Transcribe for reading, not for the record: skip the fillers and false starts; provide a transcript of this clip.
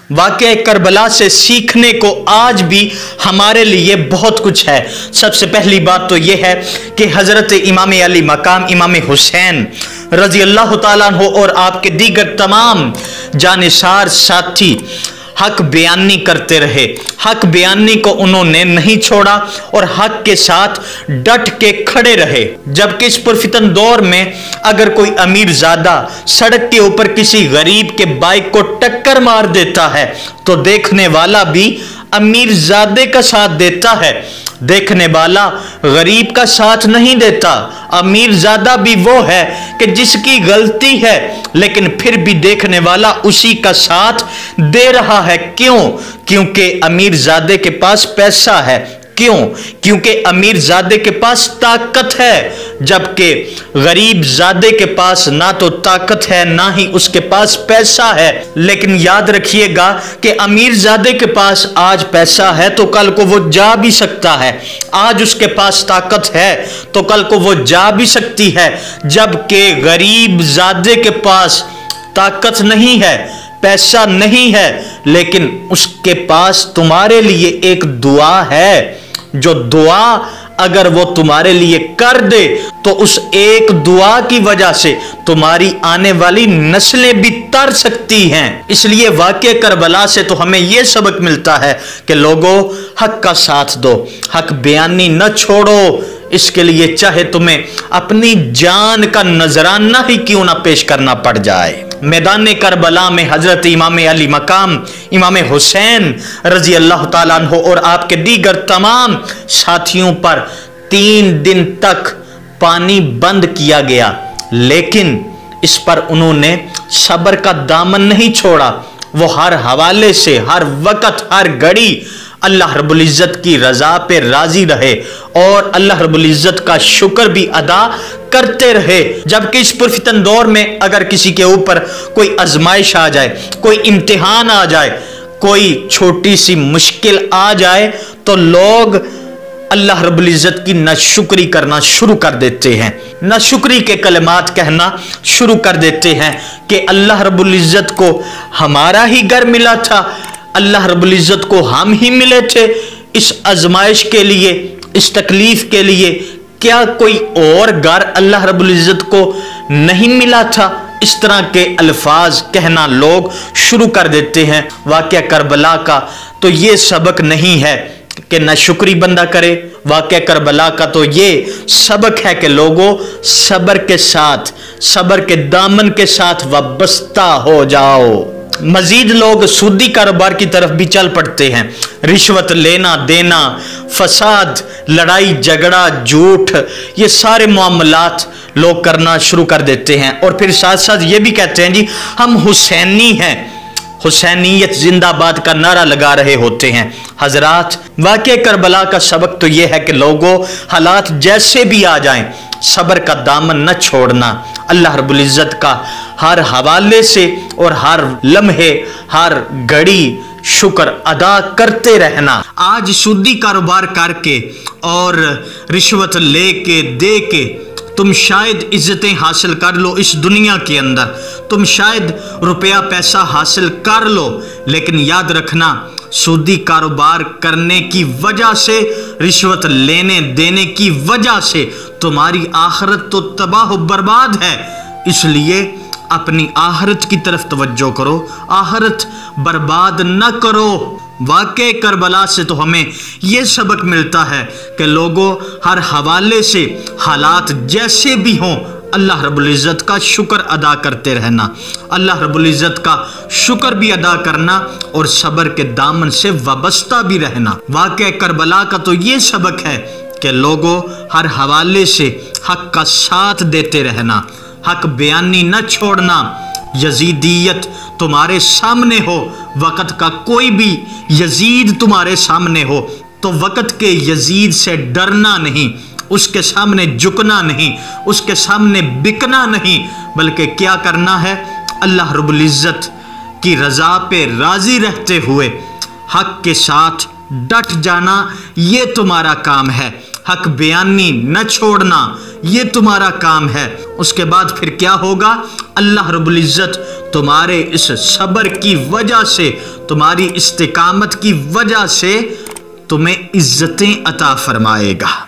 वाक़या करबला से सीखने को आज भी हमारे लिए बहुत कुछ है। सबसे पहली बात तो यह है कि हज़रत इमाम अली मकाम इमाम हुसैन रज़ी अल्लाह ताला अन्हु और आपके दीगर तमाम जानिसार साथी हक बयानी करते रहे। हक बयानी को उन्होंने नहीं छोड़ा और हक के साथ डट के खड़े रहे। जबकि इस पुरफितन दौर में अगर कोई अमीर ज़ादा सड़क के ऊपर किसी गरीब के बाइक को टक्कर मार देता है तो देखने वाला भी अमीर ज़ादे का साथ देता है, देखने वाला गरीब का साथ नहीं देता। अमीर ज़ादा भी वो है कि जिसकी गलती है लेकिन फिर भी देखने वाला उसी का साथ दे रहा है। क्यों? क्योंकि अमीर ज़ादे के पास पैसा है। क्यों? क्योंकि अमीर ज़ादे के पास ताकत है, जबकि गरीब ज़ादे के पास ना तो ताकत है ना ही उसके पास पैसा है। लेकिन याद रखिएगा कि अमीर ज़ादे के पास आज पैसा है तो कल को वो जा भी सकता है, आज उसके पास ताकत है तो कल को वो जा भी सकती है। जबकि गरीब ज़ादे के पास ताकत नहीं है, पैसा नहीं है, लेकिन उसके पास तुम्हारे लिए एक दुआ है। जो दुआ अगर वो तुम्हारे लिए कर दे तो उस एक दुआ की वजह से तुम्हारी आने वाली नस्लें भी तर सकती हैं। इसलिए वाक़या करबला से तो हमें यह सबक मिलता है कि लोगों, हक का साथ दो, हक बयानी न छोड़ो। इसके लिए चाहे तुम्हें अपनी जान का नजराना ही क्यों ना पेश करना पड़ जाए। मैदान करबला में हजरत इमाम अली मकाम इमाम हुसैन रजी अल्लाह ताला अन्हु और आपके दीगर तमाम साथियों पर 3 दिन तक पानी बंद किया गया, लेकिन इस पर उन्होंने सब्र का दामन नहीं छोड़ा। वो हर हवाले से, हर वक्त, हर घड़ी अल्लाह रब्बुल इज़्ज़त की रजा पे राजी रहे और अल्लाह रब्बुल इज़्ज़त का शुक्र भी अदा करते रहे। जबकि इस पुरफितन दौर में अगर किसी के ऊपर कोई आजमाइश आ जाए, कोई इम्तिहान आ जाए, कोई छोटी सी मुश्किल आ जाए तो लोग अल्लाह रब्बुल इज़्ज़त की नाशुक्री करना शुरू कर देते हैं, नाशुक्री के कलमात कहना शुरू कर देते हैं कि अल्लाह रब्बुल इज़्ज़त को हमारा ही घर मिला था, अल्लाह रब्बुल इज़्ज़त को हम ही मिले थे इस आजमाइश के लिए, इस तकलीफ के लिए। क्या कोई और घर अल्लाह रब्बुल इज़्ज़त को नहीं मिला था? इस तरह के अल्फाज कहना लोग शुरू कर देते हैं। वाक़या करबला का तो ये सबक नहीं है कि नाशुक्री बंदा करे। वाक़या करबला का तो ये सबक है कि लोगों, सब्र के साथ, सब्र के दामन के साथ वाबस्ता हो जाओ। मजीद लोग सूदी कारोबार की तरफ भी चल पड़ते हैं। रिश्वत लेना देना, फसाद, लड़ाई झगड़ा, झूठ, ये सारे मामलात लोग करना शुरू कर देते हैं और फिर साथ साथ ये भी कहते हैं जी हम हुसैनी हैं, हुसैनियत जिंदाबाद का नारा लगा रहे होते हैं। हजरात, वाक़या करबला का सबक तो यह है कि लोगों, हालात जैसे भी आ जाएं, सब्र का दामन न छोड़ना। अल्लाह रब्बुल इज़्ज़त का हर हवाले से और हर लम्हे, हर घड़ी शुक्र अदा करते रहना। आज सूदी कारोबार करके और रिश्वत लेके दे के तुम शायद इज्जतें हासिल कर लो इस दुनिया के अंदर, तुम शायद रुपया पैसा हासिल कर लो, लेकिन याद रखना सूदी कारोबार करने की वजह से, रिश्वत लेने देने की वजह से तुम्हारी आखिरत तो तबाह बर्बाद है। इसलिए अपनी आखिरत की तरफ तवज्जो करो, आखिरत बर्बाद न करो। वाक़या करबला से तो हमें यह सबक मिलता है कि लोगों, हर हवाले से हालात जैसे भी हों, अल्लाह रब्बुल इज़्ज़त का शुक्र अदा करते रहना, अल्लाह रब्बुल इज़्ज़त का शुक्र भी अदा करना और सब्र के दामन से वाबस्ता भी रहना। वाक़या करबला का तो ये सबक है कि लोगों, हर हवाले से हक का साथ देते रहना, हक बयानी न छोड़ना। यजीदियत तुम्हारे सामने हो, वक़्त का कोई भी यजीद तुम्हारे सामने हो तो वक़्त के यजीद से डरना नहीं, उसके सामने झुकना नहीं, उसके सामने बिकना नहीं, बल्कि क्या करना है, अल्लाह रब्बुल इज़्ज़त की रज़ा पे राज़ी रहते हुए हक के साथ डट जाना, ये तुम्हारा काम है। हक बयानी न छोड़ना, ये तुम्हारा काम है। उसके बाद फिर क्या होगा, अल्लाह रब्बुल इज़्ज़त तुम्हारे इस सब्र की वजह से, तुम्हारी इस्तिकामत की वजह से तुम्हें इज्जतें अता फरमाएगा।